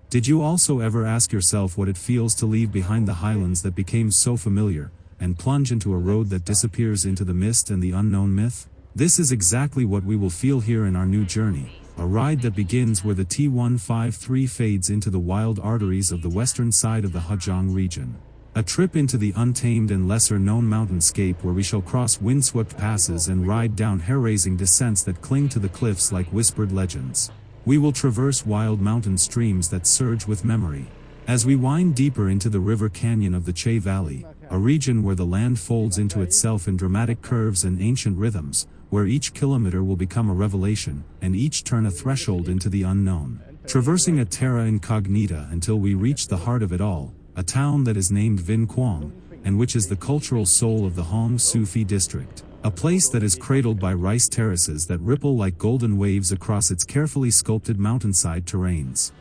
Did you also ever ask yourself what it feels to leave behind the highlands that became so familiar, and plunge into a road that disappears into the mist and the unknown myth? This is exactly what we will feel here in our new journey, a ride that begins where the T153 fades into the wild arteries of the western side of the Hmong region. A trip into the untamed and lesser-known mountainscape where we shall cross windswept passes and ride down hair-raising descents that cling to the cliffs like whispered legends. We will traverse wild mountain streams that surge with memory. As we wind deeper into the river canyon of the Chảy Valley, a region where the land folds into itself in dramatic curves and ancient rhythms, where each kilometer will become a revelation, and each turn a threshold into the unknown. Traversing a terra incognita until we reach the heart of it all, a town that is named VINH, and which is the cultural soul of the Hoàng Su Phì district. A place that is cradled by rice terraces that ripple like golden waves across its carefully sculpted mountainside terrains.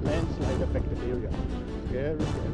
Landslide affected area. Very scary.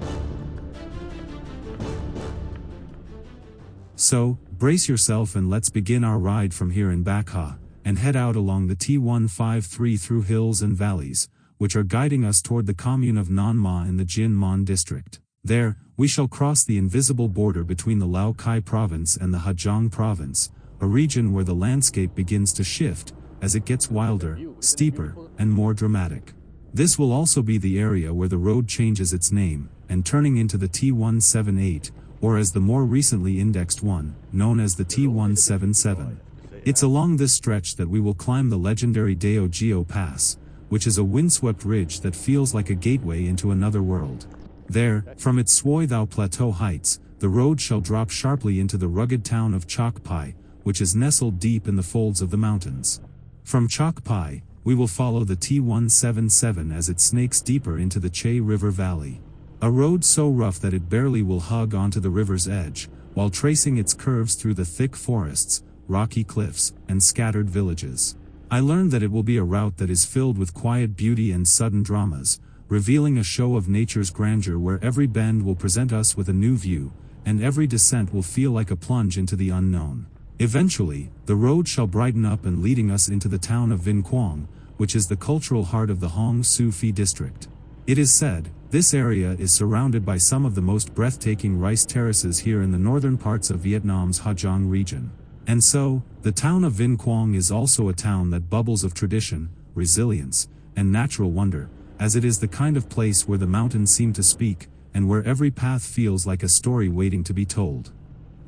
So, brace yourself and let's begin our ride from here in Bac Ha, and head out along the T153 through hills and valleys, which are guiding us toward the commune of Nong Ma in the Xín Mần district. There, we shall cross the invisible border between the Lao Cai province and the Hmong province, a region where the landscape begins to shift, as it gets wilder, steeper, and more dramatic. This will also be the area where the road changes its name, and turning into the T178, or as the more recently indexed one, known as the T177. It's along this stretch that we will climb the legendary Dao Pass, which is a windswept ridge that feels like a gateway into another world. There, from its Suoi plateau heights, the road shall drop sharply into the rugged town of Cốc Pài, which is nestled deep in the folds of the mountains. From Cốc Pài, we will follow the T177 as it snakes deeper into the Chảy River Valley. A road so rough that it barely will hug onto the river's edge, while tracing its curves through the thick forests, rocky cliffs, and scattered villages. I learned that it will be a route that is filled with quiet beauty and sudden dramas, revealing a show of nature's grandeur where every bend will present us with a new view, and every descent will feel like a plunge into the unknown. Eventually, the road shall brighten up and leading us into the town of VINH, which is the cultural heart of the Hoàng Su Phì district. It is said, this area is surrounded by some of the most breathtaking rice terraces here in the northern parts of Vietnam's Hmong region. And so, the town of VINH is also a town that bubbles of tradition, resilience, and natural wonder, as it is the kind of place where the mountains seem to speak, and where every path feels like a story waiting to be told.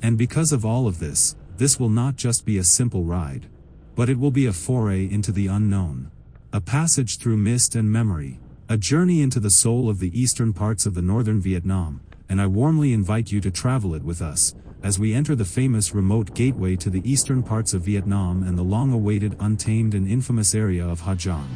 And because of all of this will not just be a simple ride, but it will be a foray into the unknown. A passage through mist and memory, a journey into the soul of the eastern parts of the northern Vietnam, and I warmly invite you to travel it with us, as we enter the famous remote gateway to the eastern parts of Vietnam and the long-awaited untamed and infamous area of Hmong.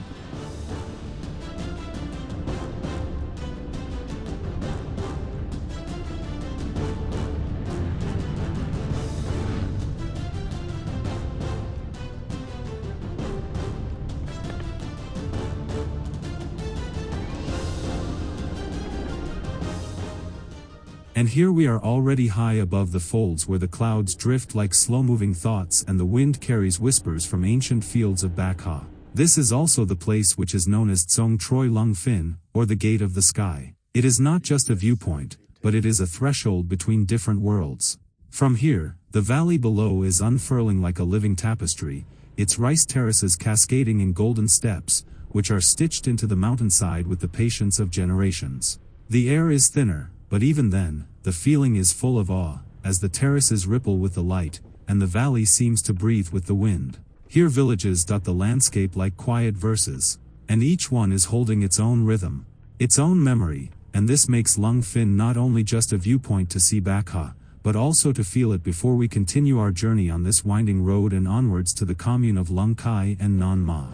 And here we are already high above the folds where the clouds drift like slow-moving thoughts and the wind carries whispers from ancient fields of Bac Ha. This is also the place which is known as Tsong Troi Lung Phin, or the Gate of the Sky. It is not just a viewpoint, but it is a threshold between different worlds. From here, the valley below is unfurling like a living tapestry, its rice terraces cascading in golden steps, which are stitched into the mountainside with the patience of generations. The air is thinner, but even then, the feeling is full of awe, as the terraces ripple with the light, and the valley seems to breathe with the wind. Here villages dot the landscape like quiet verses, and each one is holding its own rhythm, its own memory, and this makes Lung Phin not only just a viewpoint to see Bac Ha, but also to feel it before we continue our journey on this winding road and onwards to the commune of Lung Cai and Nong Ma.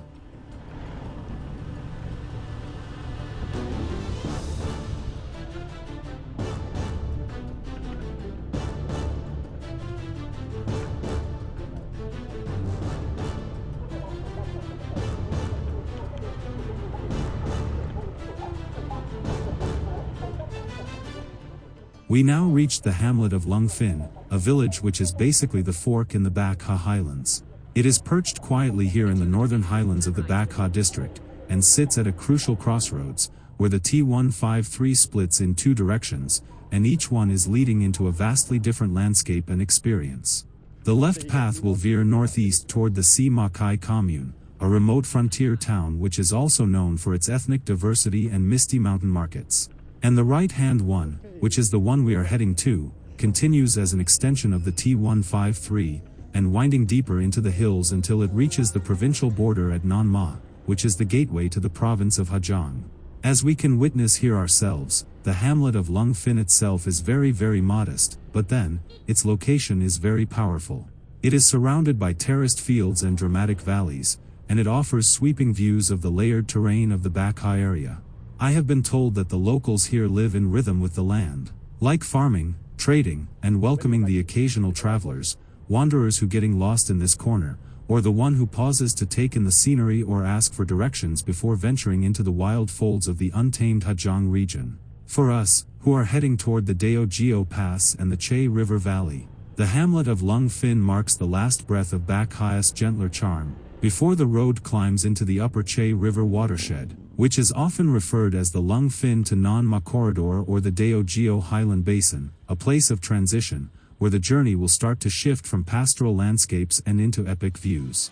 We now reached the hamlet of Lung Phin, a village which is basically the fork in the Bac Ha Highlands. It is perched quietly here in the northern highlands of the Bac Ha district, and sits at a crucial crossroads, where the T153 splits in two directions, and each one is leading into a vastly different landscape and experience. The left path will veer northeast toward the Si Ma Kai commune, a remote frontier town which is also known for its ethnic diversity and misty mountain markets. And the right-hand one, which is the one we are heading to, continues as an extension of the T153, and winding deeper into the hills until it reaches the provincial border at Nan Ma, which is the gateway to the province of Hmong. As we can witness here ourselves, the hamlet of Lung Fin itself is very modest, but then, its location is very powerful. It is surrounded by terraced fields and dramatic valleys, and it offers sweeping views of the layered terrain of the Bac Ha area. I have been told that the locals here live in rhythm with the land, like farming, trading, and welcoming the occasional travelers, wanderers who getting lost in this corner, or the one who pauses to take in the scenery or ask for directions before venturing into the wild folds of the untamed Hmong region. For us, who are heading toward the Daogeo Pass and the Chảy River Valley, the hamlet of Lung Fin marks the last breath of Bac Ha's gentler charm, before the road climbs into the upper Chảy River watershed, which is often referred as the Lung Fin to Nan Ma corridor or the Daogeo Highland Basin, a place of transition, where the journey will start to shift from pastoral landscapes and into epic views.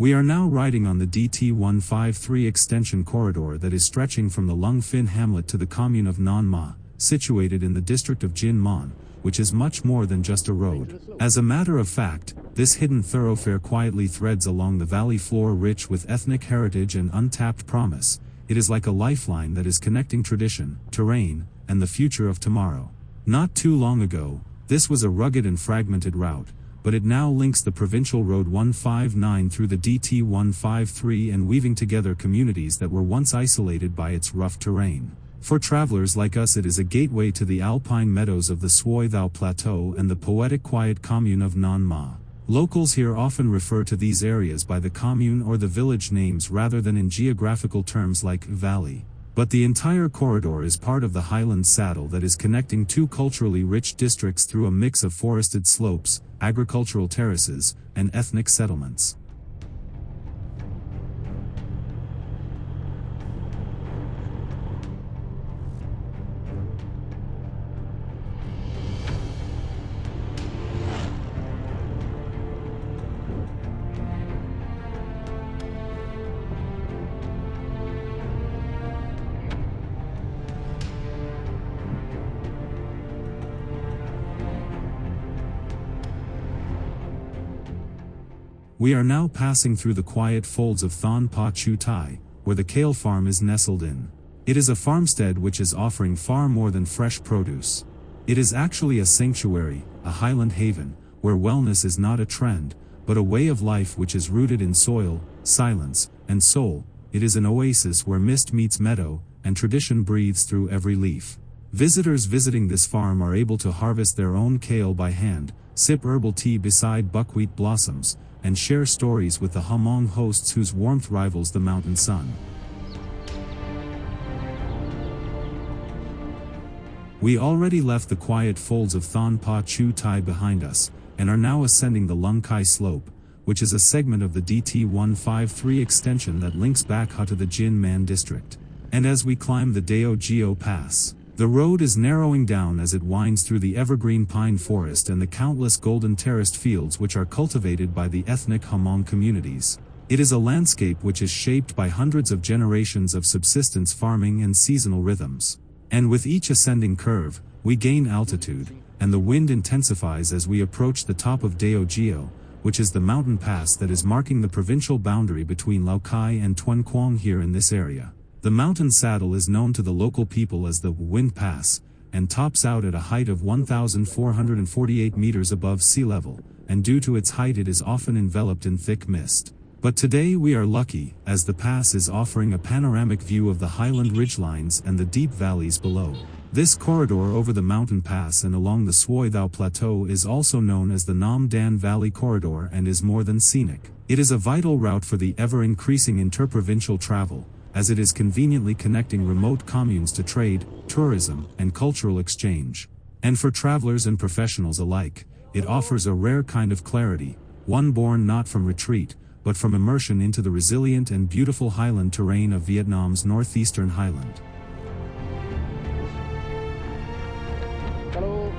We are now riding on the DT153 extension corridor that is stretching from the Lung Fin hamlet to the commune of Nan Ma, situated in the district of Xín Mần, which is much more than just a road. As a matter of fact, this hidden thoroughfare quietly threads along the valley floor rich with ethnic heritage and untapped promise. It is like a lifeline that is connecting tradition, terrain, and the future of tomorrow. Not too long ago, this was a rugged and fragmented route, but it now links the provincial road 159 through the DT153 and weaving together communities that were once isolated by its rough terrain. For travelers like us, it is a gateway to the alpine meadows of the Suoi Thao Plateau and the poetic quiet commune of Nan Ma. Locals here often refer to these areas by the commune or the village names rather than in geographical terms like valley. But the entire corridor is part of the Highlands saddle that is connecting two culturally rich districts through a mix of forested slopes, agricultural terraces, and ethnic settlements. We are now passing through the quiet folds of Thon Pa Chu Tai, where the kale farm is nestled in. It is a farmstead which is offering far more than fresh produce. It is actually a sanctuary, a highland haven, where wellness is not a trend, but a way of life which is rooted in soil, silence, and soul. It is an oasis where mist meets meadow, and tradition breathes through every leaf. Visitors visiting this farm are able to harvest their own kale by hand, sip herbal tea beside buckwheat blossoms, and share stories with the Hmong hosts whose warmth rivals the mountain sun. We already left the quiet folds of Thon Pa Chu Tai behind us, and are now ascending the Lung Kai slope, which is a segment of the DT153 extension that links Bac Ha to the Xín Mần district. And as we climb the Daogeo Pass, the road is narrowing down as it winds through the evergreen pine forest and the countless golden terraced fields which are cultivated by the ethnic Hmong communities. It is a landscape which is shaped by hundreds of generations of subsistence farming and seasonal rhythms. And with each ascending curve, we gain altitude, and the wind intensifies as we approach the top of Daogeo, which is the mountain pass that is marking the provincial boundary between Lao Cai and Tuan Quang here in this area. The mountain saddle is known to the local people as the Wind Pass, and tops out at a height of 1,448 meters above sea level, and due to its height it is often enveloped in thick mist. But today we are lucky, as the pass is offering a panoramic view of the highland ridgelines and the deep valleys below. This corridor over the mountain pass and along the Suoi Thao Plateau is also known as the Nam Dan Valley Corridor and is more than scenic. It is a vital route for the ever-increasing interprovincial travel, as it is conveniently connecting remote communes to trade, tourism, and cultural exchange. And for travelers and professionals alike, it offers a rare kind of clarity, one born not from retreat, but from immersion into the resilient and beautiful highland terrain of Vietnam's northeastern highland. Hello.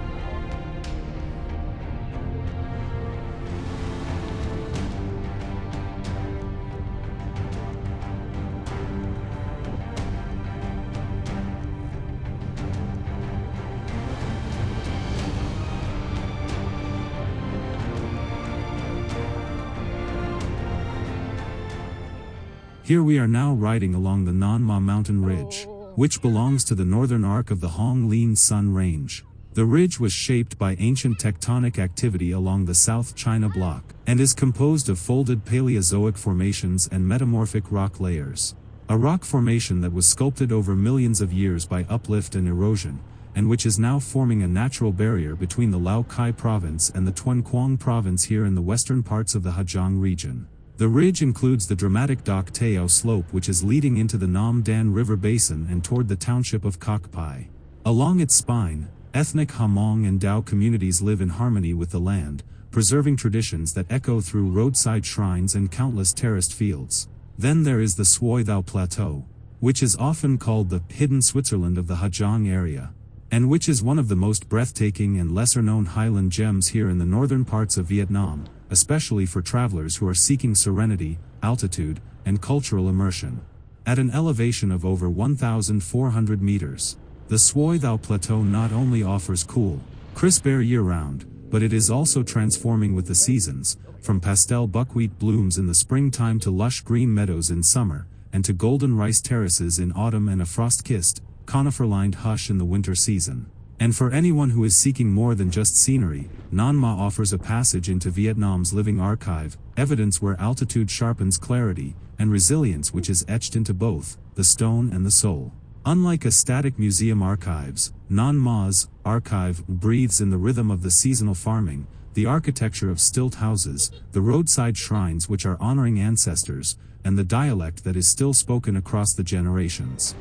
Here we are now riding along the Nan Ma mountain ridge, which belongs to the northern arc of the Hong Lin Sun Range. The ridge was shaped by ancient tectonic activity along the South China Block, and is composed of folded Paleozoic formations and metamorphic rock layers. A rock formation that was sculpted over millions of years by uplift and erosion, and which is now forming a natural barrier between the Lao Cai province and the Tuan Quang province here in the western parts of the Hajong region. The ridge includes the dramatic Dak Tao slope which is leading into the Nam Dan River basin and toward the township of Cốc Pài. Along its spine, ethnic Hmong and Dao communities live in harmony with the land, preserving traditions that echo through roadside shrines and countless terraced fields. Then there is the Suoi Thao Plateau, which is often called the hidden Switzerland of the Hajong area, and which is one of the most breathtaking and lesser-known highland gems here in the northern parts of Vietnam, especially for travelers who are seeking serenity, altitude, and cultural immersion. At an elevation of over 1,400 meters, the Suoi Thao Plateau not only offers cool, crisp air year-round, but it is also transforming with the seasons, from pastel buckwheat blooms in the springtime to lush green meadows in summer, and to golden rice terraces in autumn and a frost-kissed, conifer-lined hush in the winter season. And for anyone who is seeking more than just scenery, Nan Ma offers a passage into Vietnam's living archive, evidence where altitude sharpens clarity, and resilience which is etched into both the stone and the soul. Unlike a static museum archives, Nan Ma's archive breathes in the rhythm of the seasonal farming, the architecture of stilt houses, the roadside shrines which are honoring ancestors, and the dialect that is still spoken across the generations.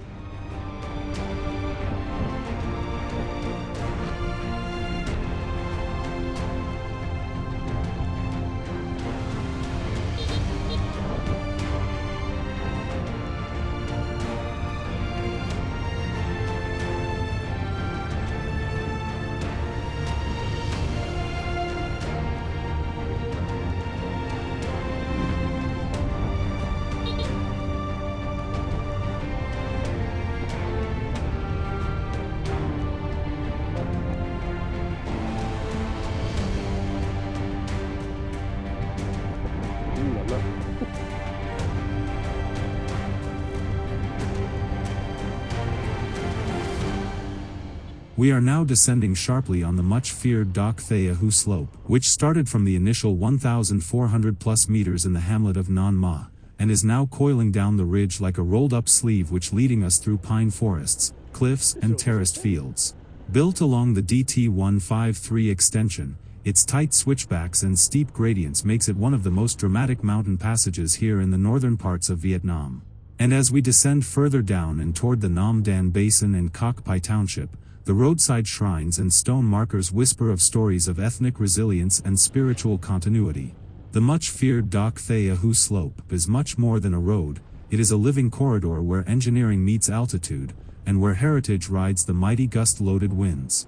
We are now descending sharply on the much-feared Dak Tha slope, which started from the initial 1,400 plus meters in the hamlet of Nan Ma, and is now coiling down the ridge like a rolled-up sleeve which leading us through pine forests, cliffs and terraced fields. Built along the DT153 extension, its tight switchbacks and steep gradients makes it one of the most dramatic mountain passages here in the northern parts of Vietnam. And as we descend further down and toward the Nam Dan Basin and Cốc Pài Township, the roadside shrines and stone markers whisper of stories of ethnic resilience and spiritual continuity. The much-feared Dak Tha slope is much more than a road, it is a living corridor where engineering meets altitude, and where heritage rides the mighty gust-loaded winds.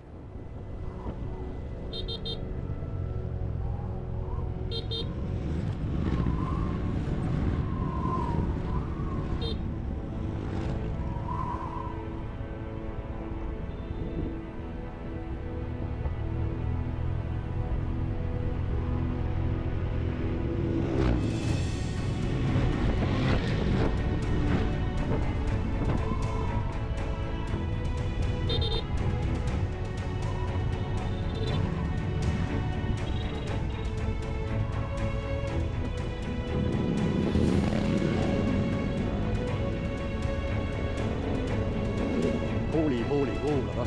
holy wall 啦。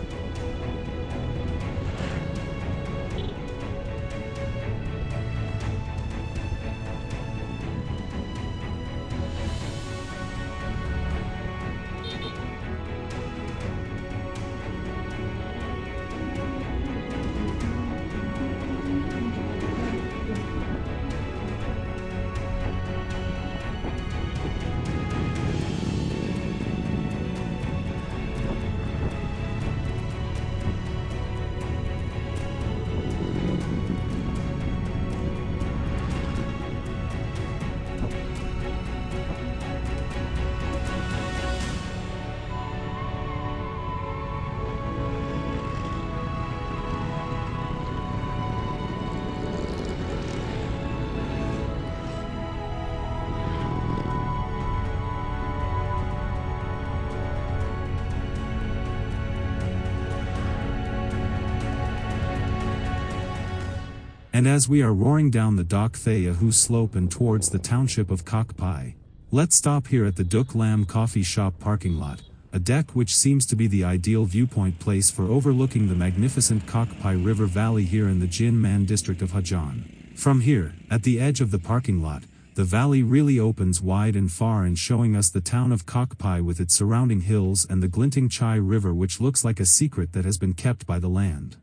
And as we are roaring down the Doc Thea-Hu slope and towards the township of Cốc Pài, let's stop here at the Duc Lam coffee shop parking lot, a deck which seems to be the ideal viewpoint place for overlooking the magnificent Cốc Pài River Valley here in the Xín Mần district of Hmong. From here, at the edge of the parking lot, the valley really opens wide and far and showing us the town of Cốc Pài with its surrounding hills and the glinting Chảy River which looks like a secret that has been kept by the land.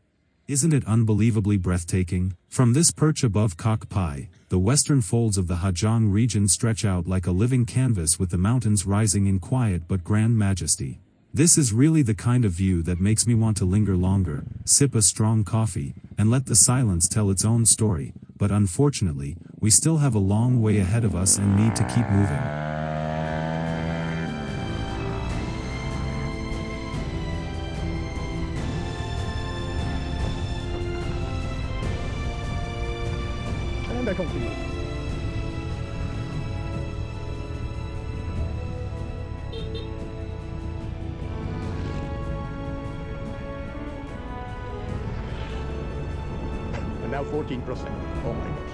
Isn't it unbelievably breathtaking? From this perch above Cốc Pài, the western folds of the Hmong region stretch out like a living canvas with the mountains rising in quiet but grand majesty. This is really the kind of view that makes me want to linger longer, sip a strong coffee, and let the silence tell its own story, but unfortunately, we still have a long way ahead of us and need to keep moving. And I continue. And now 14%. Oh my gosh.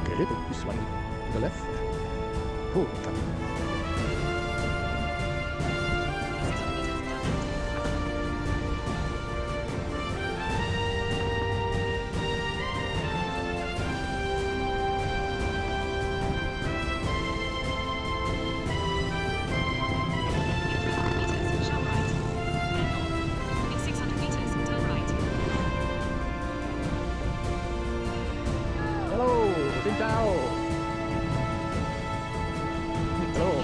Okay, this one to the left. Oh, hello, xin chào. Hello.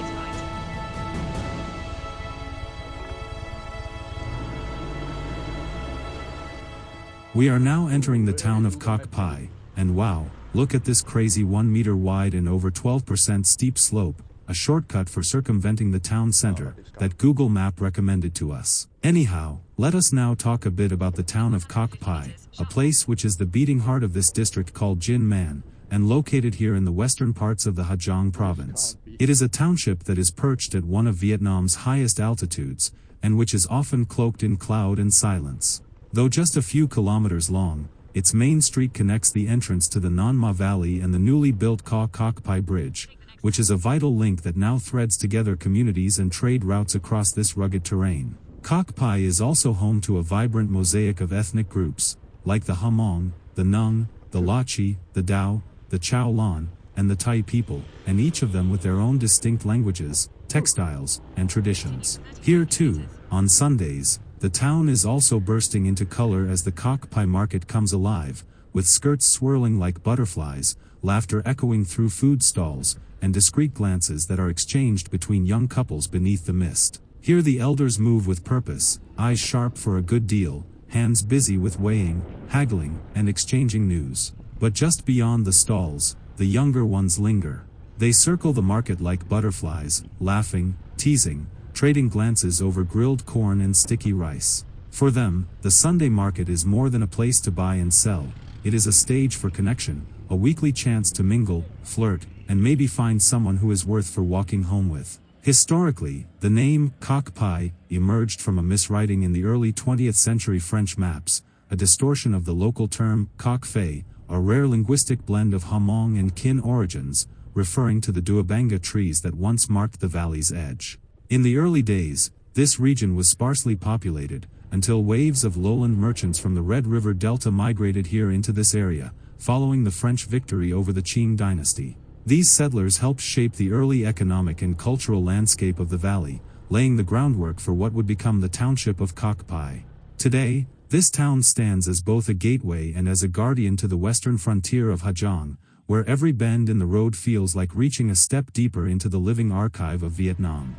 We are now entering the town of Cốc Pài, and wow, look at this crazy 1 meter wide and over 12% steep slope, a shortcut for circumventing the town center, that Google Map recommended to us. Anyhow, let us now talk a bit about the town of Cốc Pài, a place which is the beating heart of this district called Xín Mần, and located here in the western parts of the Hmong province. It is a township that is perched at one of Vietnam's highest altitudes, and which is often cloaked in cloud and silence. Though just a few kilometers long, its main street connects the entrance to the Nong Ma Valley and the newly built Cốc Pài Bridge, which is a vital link that now threads together communities and trade routes across this rugged terrain. Cốc Pài is also home to a vibrant mosaic of ethnic groups, like the Hmong, the Nung, the Lachi, the Dao, the Chao Lan, and the Thai people, and each of them with their own distinct languages, textiles, and traditions. Here too, on Sundays, the town is also bursting into color as the Cốc Pài market comes alive, with skirts swirling like butterflies, laughter echoing through food stalls, and discreet glances that are exchanged between young couples beneath the mist. Here the elders move with purpose, eyes sharp for a good deal, hands busy with weighing, haggling, and exchanging news. But just beyond the stalls, the younger ones linger. They circle the market like butterflies, laughing, teasing, trading glances over grilled corn and sticky rice. For them, the Sunday market is more than a place to buy and sell. It is a stage for connection, a weekly chance to mingle, flirt, and maybe find someone who is worth for walking home with. Historically, the name Cốc Pài emerged from a miswriting in the early 20th century French maps, a distortion of the local term Cốc Pài, a rare linguistic blend of Hmong and Kin origins, referring to the duabanga trees that once marked the valley's edge. In the early days, this region was sparsely populated, until waves of lowland merchants from the Red River Delta migrated here into this area, following the French victory over the Qing dynasty. These settlers helped shape the early economic and cultural landscape of the valley, laying the groundwork for what would become the township of Cốc Pài. Today, this town stands as both a gateway and as a guardian to the western frontier of Hmong, where every bend in the road feels like reaching a step deeper into the living archive of Vietnam.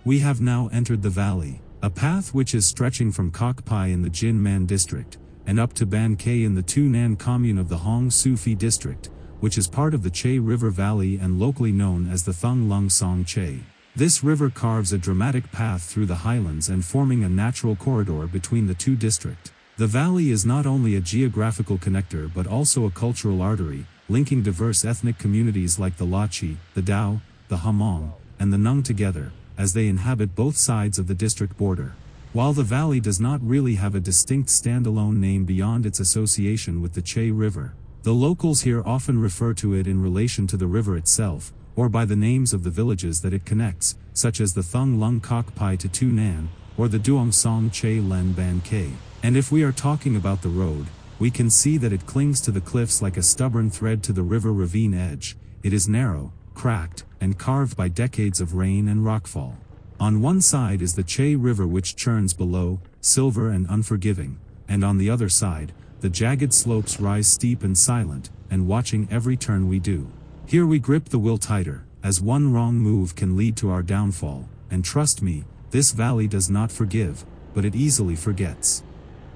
We have now entered the valley, a path which is stretching from Cốc Pài in the Xín Mần district, and up to Ban Kay in the Tu Nan commune of the Hoàng Su Phì district, which is part of the Chảy River Valley and locally known as the Thung Lung Song Chảy. This river carves a dramatic path through the highlands and forming a natural corridor between the two districts. The valley is not only a geographical connector but also a cultural artery, linking diverse ethnic communities like the Lachi, the Dao, the Hmong, and the Nung together, as they inhabit both sides of the district border. While the valley does not really have a distinct standalone name beyond its association with the Chảy River, the locals here often refer to it in relation to the river itself, or by the names of the villages that it connects, such as the Thung Lung Cốc Pài to Tu Nan, or the Duong Song Chảy Len Ban Kay. And if we are talking about the road, we can see that it clings to the cliffs like a stubborn thread to the river ravine edge. It is narrow, cracked, and carved by decades of rain and rockfall. On one side is the Chảy River which churns below, silver and unforgiving, and on the other side, the jagged slopes rise steep and silent, and watching every turn we do. Here we grip the wheel tighter, as one wrong move can lead to our downfall, and trust me, this valley does not forgive, but it easily forgets.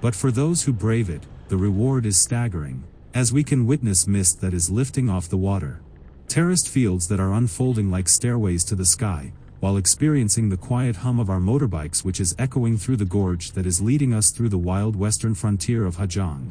But for those who brave it, the reward is staggering, as we can witness mist that is lifting off the water, terraced fields that are unfolding like stairways to the sky, while experiencing the quiet hum of our motorbikes which is echoing through the gorge that is leading us through the wild western frontier of Hmong.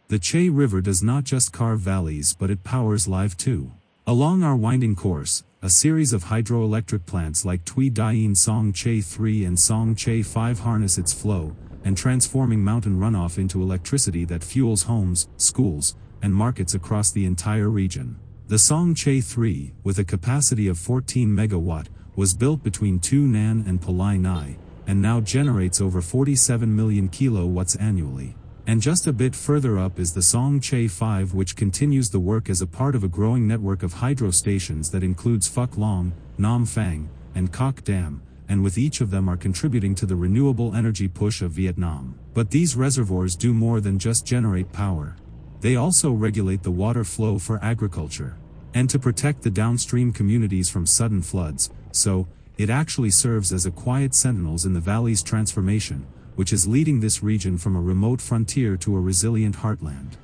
The Chảy River does not just carve valleys but it powers life too. Along our winding course, a series of hydroelectric plants like Tui Dien Song Chảy 3 and Song Chảy 5 harness its flow, and transforming mountain runoff into electricity that fuels homes, schools, and markets across the entire region. The Song Chảy 3, with a capacity of 14 megawatt, was built between Tu Nan and Palai Nai, and now generates over 47 million kilowatts annually. And just a bit further up is the Song Chảy 5, which continues the work as a part of a growing network of hydro stations that includes Phuc Long, Nam Phang, and Koc Dam, and with each of them are contributing to the renewable energy push of Vietnam. But these reservoirs do more than just generate power. They also regulate the water flow for agriculture, and to protect the downstream communities from sudden floods, so it actually serves as a quiet sentinels in the valley's transformation, which is leading this region from a remote frontier to a resilient heartland.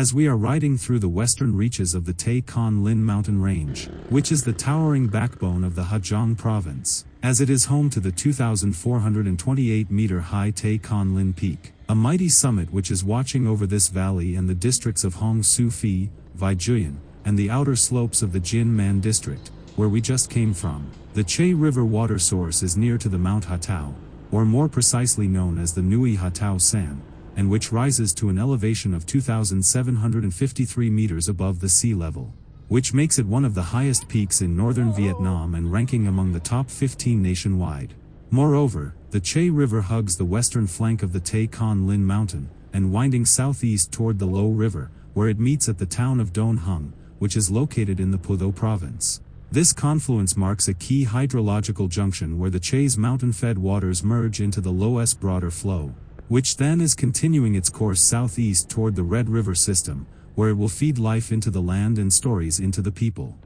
as we are riding through the western reaches of the Tay Con Lin mountain range, which is the towering backbone of the Hmong province, as it is home to the 2,428-meter-high Tay Con Lin Peak, a mighty summit which is watching over this valley and the districts of Hoàng Su Phì, Vijuyen, and the outer slopes of the Xín Mần district, where we just came from. The Chảy River water source is near to the Mount Hatao, or more precisely known as the Nui Hatao San, and which rises to an elevation of 2,753 meters above the sea level, which makes it one of the highest peaks in northern Vietnam and ranking among the top 15 nationwide. Moreover, the Chảy River hugs the western flank of the Tay Con Lin mountain, and winding southeast toward the Low River, where it meets at the town of Don Hung, which is located in the Phu Tho province. This confluence marks a key hydrological junction where the Chai's mountain-fed waters merge into the Loess broader flow, which then is continuing its course southeast toward the Red River system, where it will feed life into the land and stories into the people.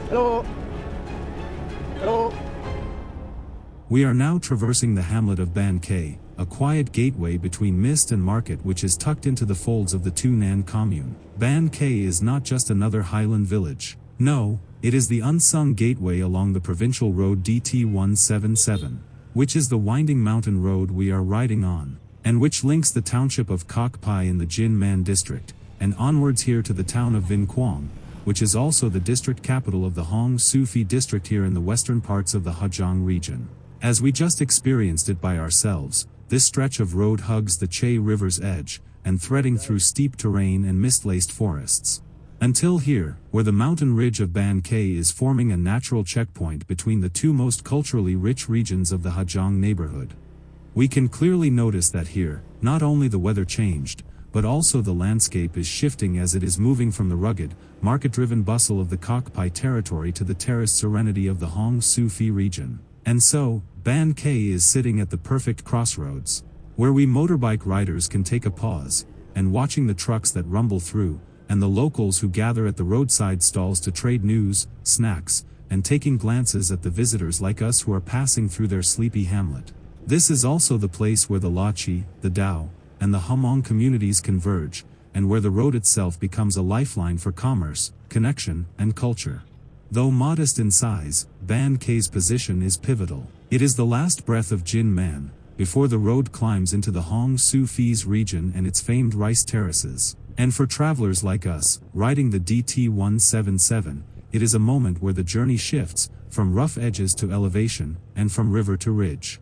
Hello. Hello. We are now traversing the hamlet of Ban Khe, a quiet gateway between Mist and Market which is tucked into the folds of the Tu Nan commune. Ban Khe is not just another highland village. No, it is the unsung gateway along the provincial road DT177, which is the winding mountain road we are riding on, and which links the township of Cốc Pài in the Xín Mần district, and onwards here to the town of VINH, which is also the district capital of the Hoàng Su Phì district here in the western parts of the Hmong region. As we just experienced it by ourselves, this stretch of road hugs the Chảy River's edge, and threading through steep terrain and mist-laced forests. Until here, where the mountain ridge of Ban Khe is forming a natural checkpoint between the two most culturally rich regions of the Hmong neighborhood. We can clearly notice that here, not only the weather changed, but also the landscape is shifting as it is moving from the rugged, market-driven bustle of the Cốc Pài territory to the terraced serenity of the Hoàng Su Phì region. And so, Ban Khe is sitting at the perfect crossroads, where we motorbike riders can take a pause, and watching the trucks that rumble through, and the locals who gather at the roadside stalls to trade news, snacks, and taking glances at the visitors like us who are passing through their sleepy hamlet. This is also the place where the Lachi, the Dao, and the Hmong communities converge, and where the road itself becomes a lifeline for commerce, connection, and culture. Though modest in size, Ban Khe's position is pivotal. It is the last breath of Xín Mần, before the road climbs into the Hoàng Su Phi's region and its famed rice terraces. And for travelers like us, riding the DT177, it is a moment where the journey shifts, from rough edges to elevation, and from river to ridge.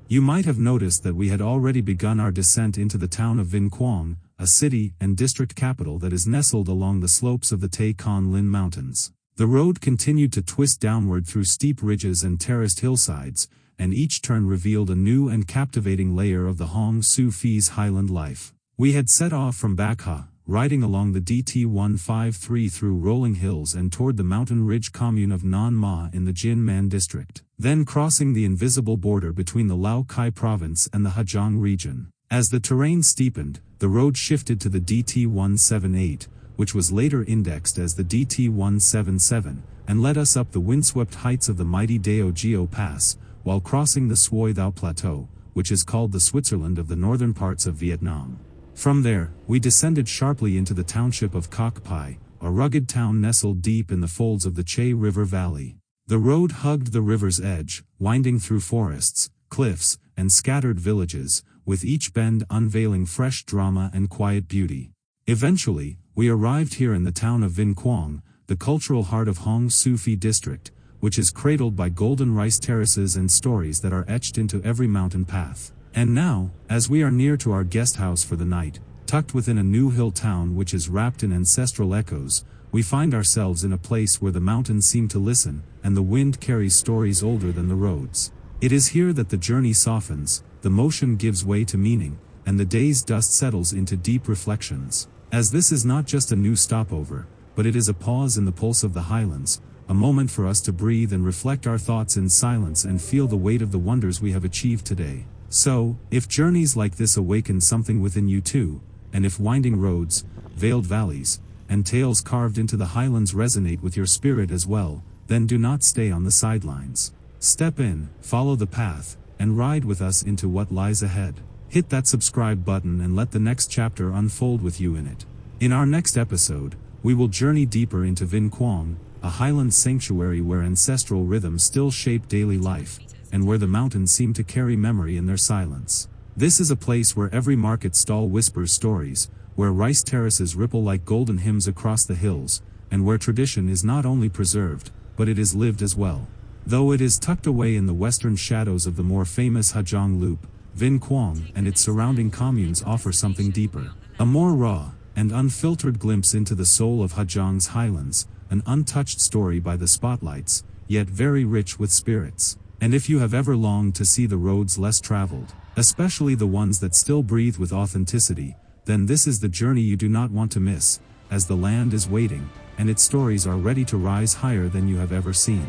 You might have noticed that we had already begun our descent into the town of VINH, a city and district capital that is nestled along the slopes of the Tay Con Lin Mountains. The road continued to twist downward through steep ridges and terraced hillsides, and each turn revealed a new and captivating layer of the Hoàng Su Phi's highland life. We had set off from Bac Ha, riding along the DT153 through rolling hills and toward the mountain ridge commune of Nan Ma in the Xín Mần district, then crossing the invisible border between the Lao Cai province and the Hmong region. As the terrain steepened, the road shifted to the DT178, which was later indexed as the DT177, and led us up the windswept heights of the mighty Dao Gio Pass, while crossing the Xuôi Thao Plateau, which is called the Switzerland of the northern parts of Vietnam. From there, we descended sharply into the township of Cốc Pài, a rugged town nestled deep in the folds of the Chảy River Valley. The road hugged the river's edge, winding through forests, cliffs, and scattered villages, with each bend unveiling fresh drama and quiet beauty. Eventually, we arrived here in the town of VINH, the cultural heart of Hoàng Su Phì district, which is cradled by golden rice terraces and stories that are etched into every mountain path. And now, as we are near to our guest house for the night, tucked within a new hill town which is wrapped in ancestral echoes, we find ourselves in a place where the mountains seem to listen, and the wind carries stories older than the roads. It is here that the journey softens, the motion gives way to meaning, and the day's dust settles into deep reflections. As this is not just a new stopover, but it is a pause in the pulse of the Highlands, a moment for us to breathe and reflect our thoughts in silence and feel the weight of the wonders we have achieved today. So, if journeys like this awaken something within you too, and if winding roads, veiled valleys, and tales carved into the Highlands resonate with your spirit as well, then do not stay on the sidelines. Step in, follow the path, and ride with us into what lies ahead. Hit that subscribe button and let the next chapter unfold with you in it. In our next episode, we will journey deeper into VINH, a highland sanctuary where ancestral rhythms still shape daily life, and where the mountains seem to carry memory in their silence. This is a place where every market stall whispers stories, where rice terraces ripple like golden hymns across the hills, and where tradition is not only preserved, but it is lived as well. Though it is tucked away in the western shadows of the more famous Hmong Loop, VINH and its surrounding communes offer something deeper, a more raw and unfiltered glimpse into the soul of Hmong's highlands, an untouched story by the spotlights, yet very rich with spirits. And if you have ever longed to see the roads less traveled, especially the ones that still breathe with authenticity, then this is the journey you do not want to miss, as the land is waiting, and its stories are ready to rise higher than you have ever seen.